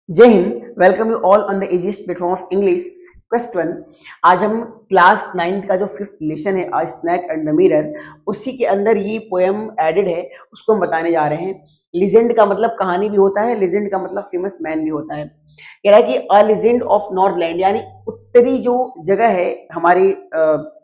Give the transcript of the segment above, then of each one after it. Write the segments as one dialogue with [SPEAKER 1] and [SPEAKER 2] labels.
[SPEAKER 1] जय Hind. Welcome you all on the easiest platform of English. Question, आज हम class 9 का जो 5th लेसन है अ स्नैक एंड द मिरर, उसी के अंदर ये पोएम एडेड है, उसको हम बताने जा रहे हैं। लिजेंड का मतलब कहानी भी होता है, लिजेंड का मतलब फेमस मैन भी होता है। कह रहा है कि अ लिजेंड ऑफ नॉर्थलैंड, यानी उत्तरी जो जगह है हमारे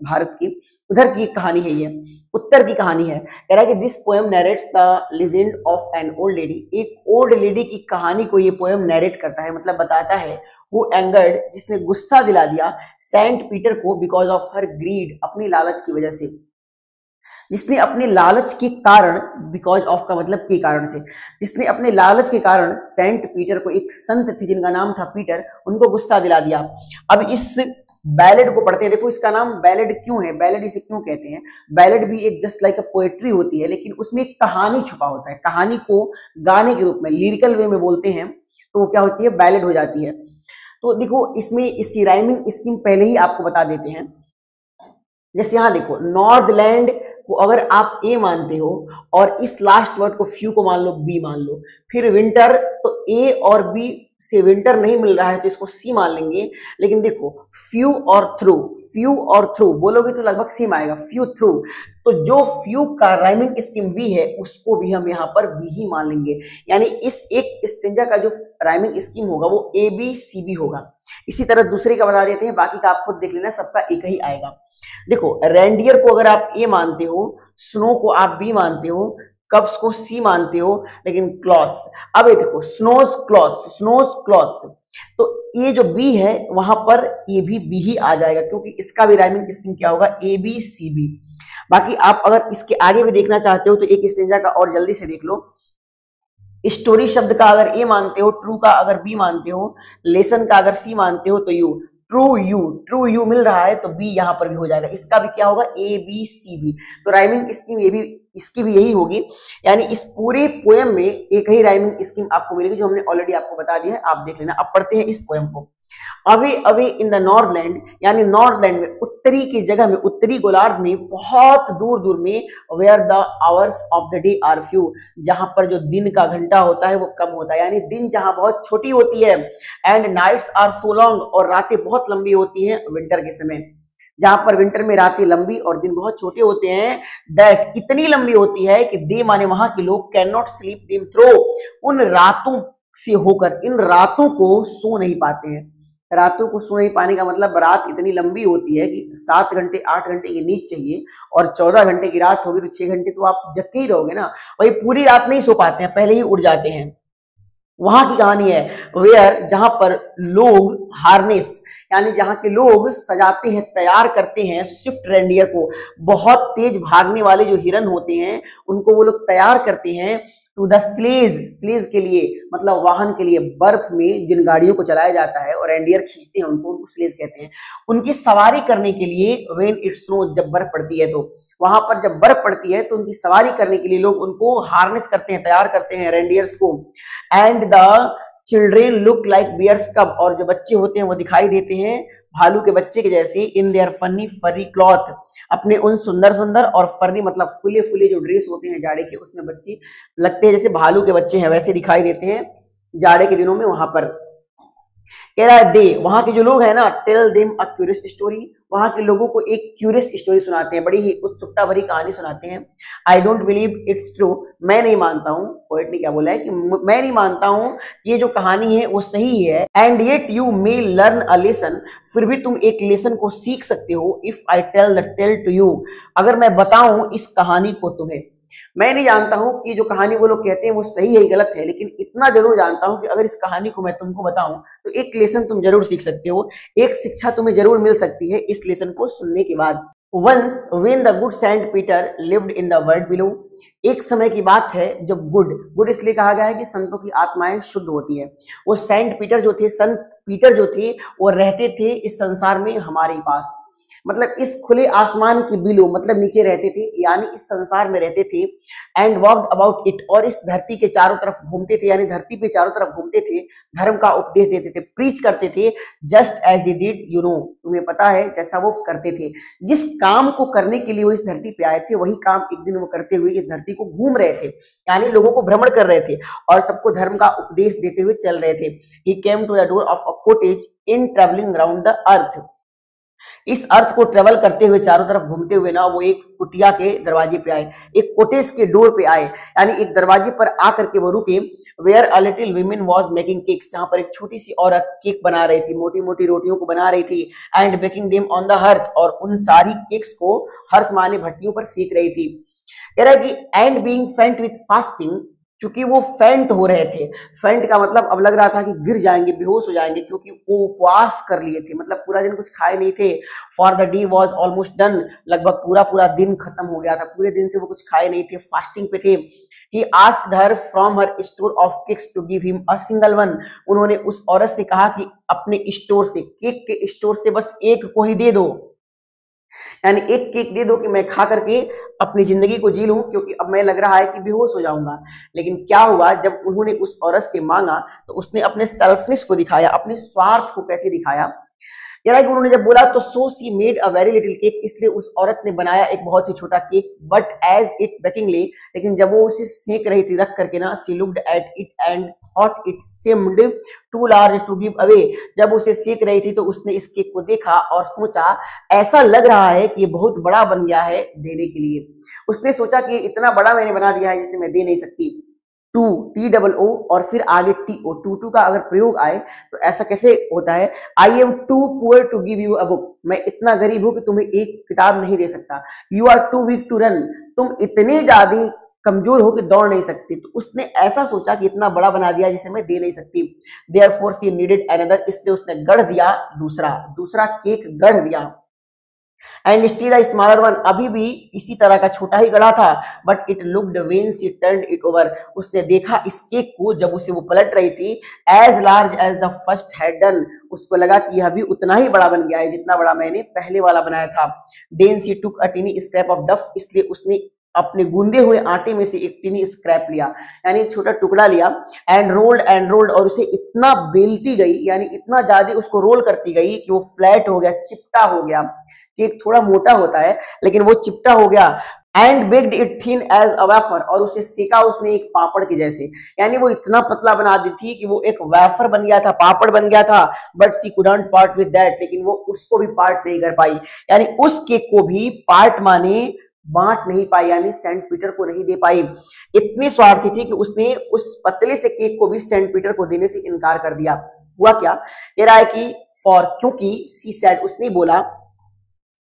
[SPEAKER 1] भारत की, उधर की कहानी है, ये उत्तर की कहानी है। कह रहा है कि this poem narrates the legend of an old lady. एक ओल्ड लेडी की कहानी को ये पोएम नरेट करता है, मतलब बताता है। हु एंगर्ड, जिसने गुस्सा दिला दिया सेंट पीटर को बिकॉज ऑफ हर ग्रीड, अपनी लालच की वजह से। जिसने अपने लालच के कारण, बिकॉज ऑफ का मतलब के कारण से, जिसने अपने लालच के कारण सेंट पीटर को, एक संत थे जिनका नाम था पीटर, उनको गुस्सा दिला दिया। अब इस बैलेड को पढ़ते हैं। देखो इसका नाम बैलेड क्यों है, बैलेड इसे क्यों कहते हैं। बैलेड भी एक जस्ट लाइक अ पोएट्री होती है, लेकिन उसमें एक कहानी छुपा होता है। कहानी को गाने के रूप में, लिरिकल वे में बोलते हैं तो वो क्या होती है, बैलेड हो जाती है। तो देखो इसमें इसकी राइमिंग स्कीम पहले ही आपको बता देते हैं। जैसे यहां देखो, नॉर्थलैंड को अगर आप ए मानते हो और इस लास्ट वर्ड को फ्यू को मान लो बी मान लो, फिर विंटर तो ए और बी से विंटर नहीं मिल रहा है तो इसको सी मान लेंगे। लेकिन देखो फ्यू और थ्रू बोलोगे तो लगभग सेम आएगा, फ्यू थ्रू। तो जो फ्यू का राइमिंग स्कीम बी है उसको भी हम यहाँ पर बी ही मान लेंगे। यानी इस एक स्टेंजा का जो राइमिंग स्कीम होगा वो ए बी सी बी होगा। इसी तरह दूसरे का बता देते हैं, बाकी का आप खुद देख लेना, सबका एक ही आएगा। देखो रेंडियर को अगर आप ए मानते हो, स्नो को आप बी मानते हो, कप्स को सी मानते हो, लेकिन क्लॉथ्स, अब ये देखो स्नोज क्लॉथ्स, तो ये जो बी है वहां पर ये भी बी ही आ जाएगा, क्योंकि इसका भी राइमिंग स्कीम क्या होगा, ए बी सी बी। बाकी आप अगर इसके आगे भी देखना चाहते हो तो एक स्टेंजा का और जल्दी से देख लो। स्टोरी शब्द का अगर ए मानते हो, ट्रू का अगर बी मानते हो, लेसन का अगर सी मानते हो तो यू, ट्रू यू मिल रहा है तो बी यहां पर भी हो जाएगा। इसका भी क्या होगा, ए बी सी बी। तो राइमिंग स्कीम ये भी, इसकी भी यही होगी। यानी इस पूरे पोएम में एक ही राइमिंग स्कीम आपको मिलेगी, जो हमने ऑलरेडी आपको बता दिया है, आप देख लेना। अब पढ़ते हैं इस पोएम को। Away away in the Northland, यानी नॉर्थलैंड में, उत्तरी की जगह में, उत्तरी गोलार्ध में, बहुत दूर दूर में, where the hours of the day are few, जहां पर जो दिन का घंटा होता है वो कम होता है, यानी दिन जहां बहुत छोटी होती है। And nights are so long, और रातें बहुत लंबी होती हैं विंटर के समय। जहां पर विंटर में रातें लंबी और दिन बहुत छोटे होते हैं, दैट इतनी लंबी होती है कि दे माने वहां के लोग can not sleep them through, उन रातों से होकर, इन रातों को सो नहीं पाते हैं। रातों को सो नहीं पाने का मतलब, रात इतनी लंबी होती है कि 7 घंटे 8 घंटे की नींद चाहिए, और 14 घंटे की रात होगी तो 6 घंटे तो आप जग के ही रहोगे ना। वही पूरी रात नहीं सो पाते हैं, पहले ही उड़ जाते हैं। वहां की कहानी है वेयर, जहां पर लोग हार्नेस, यानी जहां के लोग सजाते हैं, तैयार करते हैं स्विफ्ट रेंडियर को, बहुत तेज भागने वाले जो हिरन होते हैं उनको वो लोग तैयार करते हैं टू द स्लेज के लिए, मतलब वाहन के लिए। बर्फ में जिन गाड़ियों को चलाया जाता है और रेंडियर खींचते हैं उनको स्लेज कहते हैं। उनकी सवारी करने के लिए, व्हेन इट स्नो, जब बर्फ पड़ती है, तो वहां पर जब बर्फ पड़ती है तो उनकी सवारी करने के लिए लोग उनको हार्नेस करते हैं, तैयार करते हैं रेंडियर्स को। And the children look like bear's cub, और जो बच्चे होते हैं वो दिखाई देते हैं भालू के बच्चे के जैसे, इन देयर फनी फरी क्लॉथ, अपने उन सुंदर सुंदर, और फर्री मतलब फुले फुले जो ड्रेस होते हैं जाड़े के, उसमें बच्चे लगते हैं जैसे भालू के बच्चे हैं, वैसे दिखाई देते हैं जाड़े के दिनों में वहां पर। कह रहा है दे, वहां के जो लोग हैं ना, tell them a curious story, वहां के लोगों को एक क्यूरियस स्टोरी सुनाते हैं, बड़ी ही उत्सुकता भरी कहानी सुनाते हैं। I don't believe it's true, मैं नहीं मानता हूं, पोएट ने क्या बोला है कि मैं नहीं मानता हूं ये जो कहानी है वो सही है। And yet you may learn a lesson, फिर भी तुम एक लेसन को सीख सकते हो। If I tell the tale to you, अगर मैं बताऊं इस कहानी को तुम्हें। मैं नहीं जानता हूं कि जो कहानी वो लोग कहते हैं वो सही है गलत है, लेकिन इतना जरूर जानता हूं कि अगर इस कहानी को मैं तुमको बताऊं तो एक लेसन तुम जरूर सीख सकते हो, एक शिक्षा तुम्हें जरूर मिल सकती है इस लेसन को सुनने के बाद। Once when the good saint Peter lived in the world below, एक समय की बात है जब गुड इसलिए कहा गया है कि संतों की आत्माएं शुद्ध होती है। वो सेंट पीटर जो थे, संत पीटर जो थे, वो रहते थे इस संसार में हमारे पास। मतलब इस खुले आसमान के बिलो मतलब नीचे रहते थे, यानी इस संसार में रहते थे। एंड वॉक्ड अबाउट इट, और इस धरती के चारों तरफ घूमते थे, यानी धरती पे चारों तरफ घूमते थे, धर्म का उपदेश देते थे, प्रीच करते थे। Just as he did, you know, तुम्हें पता है जैसा वो करते थे। जिस काम को करने के लिए वो इस धरती पे आए थे, वही काम एक दिन वो करते हुए इस धरती को घूम रहे थे, यानी लोगों को भ्रमण कर रहे थे और सबको धर्म का उपदेश देते हुए चल रहे थे। He came to the door of a cottage in travelling around the earth. इस अर्थ को ट्रेवल करते हुए चारों तरफ घूमते हुए ना वो एक कुटिया के दरवाजे पे आए, एक कोटेज के डोर पे आए, यानी एक दरवाजे पर आकर के वो रुके। Where a little women was making cakes, जहां पर एक छोटी सी औरत केक बना रही थी, मोटी मोटी रोटियों को बना रही थी। And baking them on the hearth, और उन सारी केक्स को हर्थ माने भट्टियों पर सेक रही थी। कह रहा है कि एंड बीइंग फेंट विथ फास्टिंग, क्योंकि वो फेंट हो रहे थे। फेंट का मतलब अब लग रहा था कि गिर जाएंगे, बेहोश हो जाएंगे, क्योंकि वो उपवास कर लिए थे, मतलब पूरा दिन कुछ खाए नहीं थे। For the day was almost done, लगभग पूरा पूरा दिन खत्म हो गया था, पूरे दिन से वो कुछ खाए नहीं थे, फास्टिंग पे थे। He asked her from her store of cakes to give him a single one. उन्होंने उस औरत से कहा कि अपने स्टोर से, केक के स्टोर से बस एक को ही दे दो, यानी एक केक दे दो कि मैं खा करके अपनी जिंदगी को जी लूं, क्योंकि अब मैं लग रहा है कि बेहोश हो जाऊंगा। लेकिन क्या हुआ, जब उन्होंने उस औरत से मांगा तो उसने अपने सेल्फनेस को दिखाया, अपने स्वार्थ को कैसे दिखाया। यानी कि उन्होंने जब बोला तो so she made a very little cake, इसलिए उस औरत ने बनाया एक बहुत ही छोटा केक। बट एज इट बेकिंगली, लेकिन जब वो उसे सेक रही थी रख करके ना, she looked at it and thought it seemed too large to give away. जब उसे सेक रही थी तो उसने इस केक को देखा और सोचा ऐसा लग रहा है कि ये बहुत बड़ा बन गया है देने के लिए। उसने सोचा कि इतना बड़ा मैंने बना दिया है जिसे मैं दे नहीं सकती। टू, टी डबल ओ और फिर आगे टी ओ, टू का अगर प्रयोग आए तो ऐसा कैसे होता है, I am too poor to give you a book, मैं इतना गरीब हूं कि तुम्हें एक किताब नहीं दे सकता। You are too weak to run, तुम इतने ज्यादा कमजोर हो कि दौड़ नहीं सकती। तो उसने ऐसा सोचा कि इतना बड़ा बना दिया जिसे मैं दे नहीं सकती। देयरफॉर शी नीडेड अनदर, इसलिए उसने गढ़ दिया दूसरा केक गढ़ दिया। And still a smaller one, अभी भी इसी तरह का छोटा ही गढ़ा था। But it looked when she turned it over, उसने देखा इस केक को जब उसे वो पलट रही थी, as large as the first had done, उसको लगा कि यह भी उतना ही बड़ा बन गया है जितना बड़ा मैंने पहले वाला बनाया था। Then she took a tiny scrap of dough, इसलिए उसने अपने गूंदे हुए आटे में से एक टीनी स्क्रैप लिया, यानी एक छोटा टुकड़ा लिया। एंड रोल्ड, और उसे इतना बेलती गई, यानी इतना ज्यादा उसको रोल करती गई कि वो फ्लैट हो गया, चिपटा हो गया। केक थोड़ा मोटा होता है लेकिन वो चिपटा हो गया। And baked it thin as a wafer, और उसे सेका उसने एक पापड़ के जैसे, यानी वो इतना पतला बना दी थी कि वो एक वेफर बन गया था, पापड़ बन गया था। But she couldn't part with that, लेकिन वो उसको भी पार्ट नहीं कर पाई, यानी उस केक को भी पार्ट माने बांट नहीं पाई, यानी सेंट पीटर को नहीं दे पाई। इतनी स्वार्थी थी कि उसने उस पतले से केक को भी सेंट पीटर को देने से इनकार कर दिया। हुआ क्या, कह रहा है कि फॉर, क्योंकि सी सेड, उसने बोला,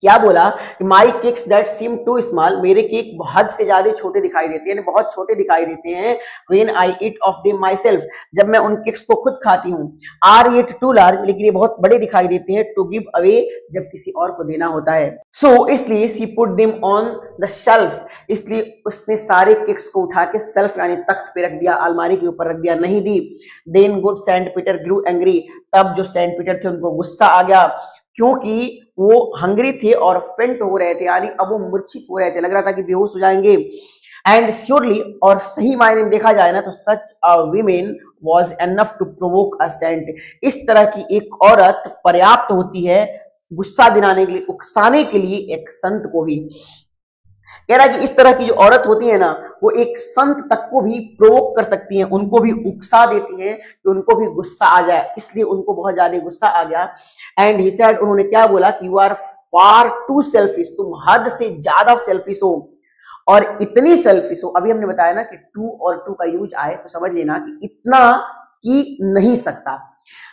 [SPEAKER 1] क्या बोला, my cakes that seem too small, मेरे केक हद से ज्यादा छोटे दिखाई देते हैं, बहुत छोटे दिखाई देते हैं। When I eat of them my self, जब मैं उन केक्स को खुद खाती हूँ। आर येट टू लार्ज, लेकिन ये बहुत बड़े दिखाई देते हैं, टू गिव अवे, जब किसी और को देना होता है। सो इसलिए she put them on the shelf, इसलिए उसने सारे केक्स को उठा के सेल्फ यानी तख्त पे रख दिया, अलमारी के ऊपर रख दिया, नहीं दी। देन गुड सेंट पीटर ग्रू एंग्री, तब जो सेंट पीटर थे उनको गुस्सा आ गया, क्योंकि वो हंग्री थे और फेंट हो रहे थे, यानी अब वो मूर्छित हो रहे थे, लग रहा था कि बेहोश हो जाएंगे। एंड श्योरली, और सही मायने में देखा जाए ना तो such a women was enough to provoke a saint, इस तरह की एक औरत पर्याप्त होती है गुस्सा दिलाने के लिए, उकसाने के लिए एक संत को भी। कह रहा है कि इस तरह की जो औरत होती है ना, वो एक संत तक को भी प्रोवोक कर सकती हैं, उनको भी उकसा देती हैं कि उनको भी गुस्सा आ जाए, इसलिए उनको बहुत ज्यादा गुस्सा आ गया। एंड ही सेड, उन्होंने क्या बोला कि you are far too selfish, तुम हद से ज्यादा सेल्फिश हो, और इतनी सेल्फिश हो। अभी हमने बताया ना कि टू और टू का यूज आए तो समझ लेना कि इतना की नहीं सकता।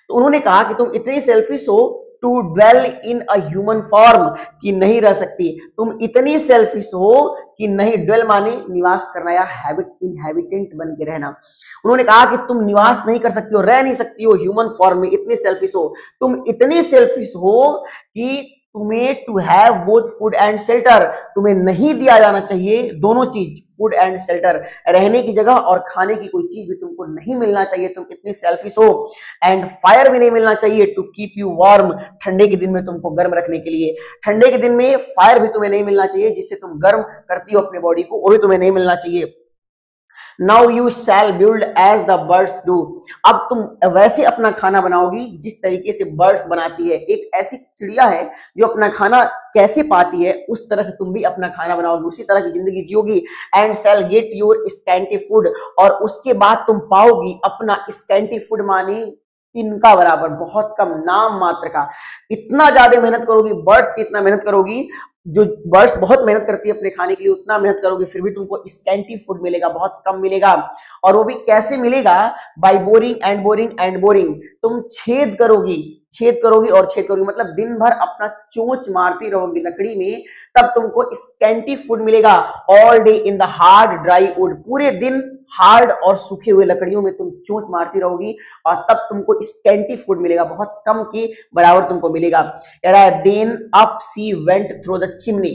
[SPEAKER 1] तो उन्होंने कहा कि तुम इतनी सेल्फिश हो to dwell in a human form, कि नहीं रह सकती, तुम इतनी सेल्फिश हो कि नहीं, ड्वेल माने निवास करना या हैबिट, इनहैबिटेंट बन के रहना। उन्होंने कहा कि तुम निवास नहीं कर सकती हो, रह नहीं सकती हो ह्यूमन फॉर्म में, इतनी सेल्फिश हो, तुम इतनी सेल्फिश हो कि तुम्हें to have both food and shelter, तुम्हें नहीं दिया जाना चाहिए दोनों चीज, फूड एंड शेल्टर, रहने की जगह और खाने की कोई चीज भी तुमको नहीं मिलना चाहिए, तुम कितनी सेल्फिश हो। एंड फायर भी नहीं मिलना चाहिए टू कीप यू वार्म, ठंडे के दिन में तुमको गर्म रखने के लिए, ठंडे के दिन में फायर भी तुम्हें नहीं मिलना चाहिए जिससे तुम गर्म करती हो अपने बॉडी को, वो भी तुम्हें नहीं मिलना चाहिए। Now you shall build as the birds do, अब तुम वैसे अपना खाना बनाओगी जिस तरीके से बर्ड्स बनाती है, एक ऐसी चिड़िया है जो अपना खाना कैसे पाती है उस तरह से तुम भी अपना खाना बनाओगी, उसी तरह की जिंदगी जियोगी। And shall get your scanty food, और उसके बाद तुम पाओगी अपना स्कैंटी फूड माने इनका बराबर, बहुत कम, नाम मात्र का। इतना ज्यादा मेहनत करोगी, बर्ड्स की इतना मेहनत करोगी, जो बर्ड्स बहुत मेहनत करती है अपने खाने के लिए, उतना मेहनत करोगे फिर भी तुमको स्कैंटी फूड मिलेगा, बहुत कम मिलेगा। और वो भी कैसे मिलेगा? By boring and boring and boring, तुम छेद करोगी, छेद करोगी और छेद करोगी, मतलब दिन भर अपना चोंच मारती रहोगी लकड़ी में, तब तुमको स्कैंटी फूड मिलेगा। All day in the hard dry would, पूरे दिन हार्ड और सूखे हुए लकड़ियों में तुम चोंच मारती रहोगी और तब तुमको स्कैंटी फूड मिलेगा, बहुत कम के बराबर तुमको मिलेगा। कह रहा है then up she went through the chimney,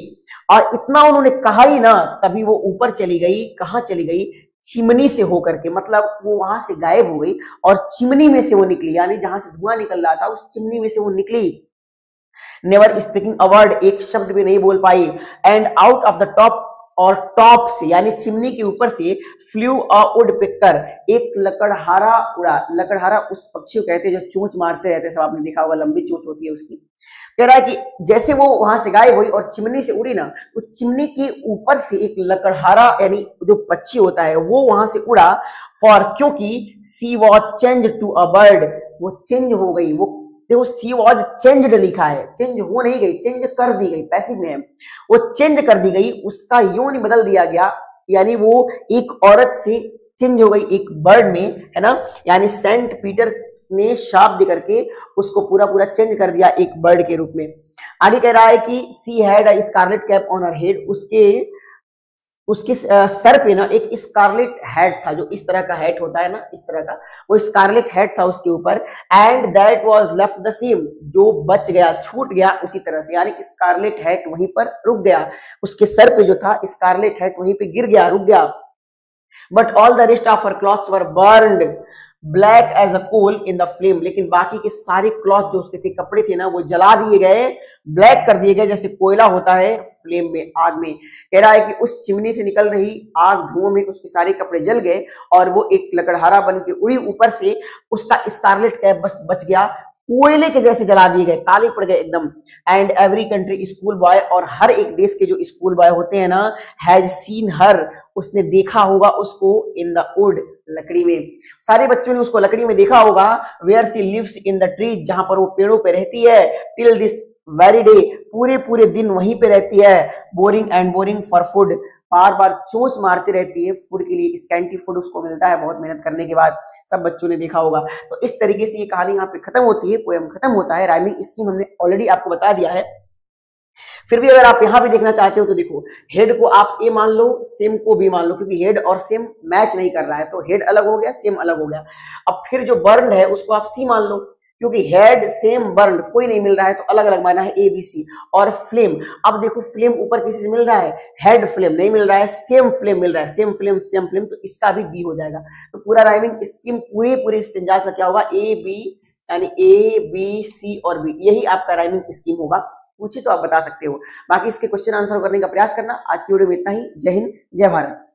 [SPEAKER 1] और इतना उन्होंने कहा ही ना, तभी वो ऊपर चली गई। कहां चली गई? चिमनी से होकर के, मतलब वो वहां से गायब हो गई और चिमनी में से वो निकली, यानी जहां से धुआं निकल रहा था उस चिमनी में से वो निकली। नेवर स्पीकिंग अ वर्ड, एक शब्द भी नहीं बोल पाई। And out of the top, और टॉप से यानी चिमनी के ऊपर से फ्लू अ वुड पिकर, एक लकड़हारा उड़ा। लकड़हारा उस पक्षी को कहते हैं जो चोंच मारते रहते हैं, सब आपने देखा होगा, लंबी चोंच होती है उसकी। कह रहा है कि जैसे वो वहां से गायब हुई और चिमनी से उड़ी ना, तो चिमनी के ऊपर से एक लकड़हारा यानी जो पक्षी होता है वो वहां से उड़ा। फॉर, क्योंकि she was change to a bird, वो चेंज हो गई। वो देखो सी वॉज चेंज्ड लिखा है, चेंज हो नहीं गई, चेंज कर दी गई, पैसिव में है, वो चेंज कर दी गई, उसका यूं नहीं बदल दिया गया, यानी वो एक औरत से चेंज हो गई एक बर्ड में, है ना। यानी सेंट पीटर ने शाप दे करके उसको पूरा पूरा चेंज कर दिया एक बर्ड के रूप में। आगे कह रहा है कि she had a scarlet cap on her head, उसके सर पे ना एक स्कारलेट हैट था, जो इस तरह का हैट होता है ना, इस तरह का, वो स्कारलेट हैट था उसके ऊपर। And that was left the same, जो बच गया, छूट गया उसी तरह से, यानी स्कारलेट हैट वहीं पर रुक गया, उसके सर पे जो था स्कारलेट हैट वहीं पे गिर गया, रुक गया। But all the rest of her clothes were burned black as a coal in the flame, लेकिन बाकी के सारे क्लॉथ जो उसके थे, कपड़े थे ना, वो जला दिए गए, ब्लैक कर दिए गए, जैसे कोयला होता है फ्लेम में, आग में। कह रहा है कि उस चिमनी से निकल रही आग, धुआं में उसके सारे कपड़े जल गए और वो एक लकड़हारा बन के उड़ी ऊपर से, उसका स्कारलेट कैप बस बच गया, कोयले के जैसे जला दिए गए, काले पड़ गए एकदम। And every country school boy, और हर एक देश के जो स्कूल बॉय होते हैं ना, हैज सीन हर, उसने देखा होगा उसको, इन द वुड, लकड़ी में, सारे बच्चों ने उसको लकड़ी में देखा होगा। Where she lives in the tree, जहां पर वो पेड़ों पे रहती है। टिल दिस वेरी डे, पूरे पूरे दिन वहीं पे रहती है। Boring and boring for food, बार बार चोंच मारती रहती है फूड के लिए, स्कैंटी फूड उसको मिलता है बहुत मेहनत करने के बाद, सब बच्चों ने देखा होगा। तो इस तरीके से ये कहानी यहाँ पे खत्म होती है, पोएम खत्म होता है। राइमिंग स्कीम हमने ऑलरेडी आपको बता दिया है, फिर भी अगर आप यहां भी देखना चाहते हो तो देखो, हेड को आप ए मान लो, सेम को बी मान लो, क्योंकि हेड और सेम मैच नहीं कर रहा है, तो हेड अलग हो गया, सेम अलग हो गया। अब फिर जो बर्न्ड है उसको आप सी मान लो, क्योंकि हेड सेम बर्न्ड कोई नहीं मिल रहा है, तो अलग अलग माना है ए बी सी। और फ्लेम, अब देखो फ्लेम ऊपर किसी से मिल रहा है, हेड फ्लेम नहीं मिल रहा है, सेम फ्लेम मिल रहा है, सेम फ्लेम सेम फ्लेम, तो इसका भी बी हो जाएगा। तो पूरा राइमिंग स्कीम पूरे पूरे स्टेंजा का क्या होगा, ए बी, यानी ए बी सी और बी, यही आपका राइमिंग स्कीम होगा। पूछे तो आप बता सकते हो, बाकी इसके क्वेश्चन आंसर करने का प्रयास करना। आज की वीडियो में इतना ही। जय हिंद, जय भारत।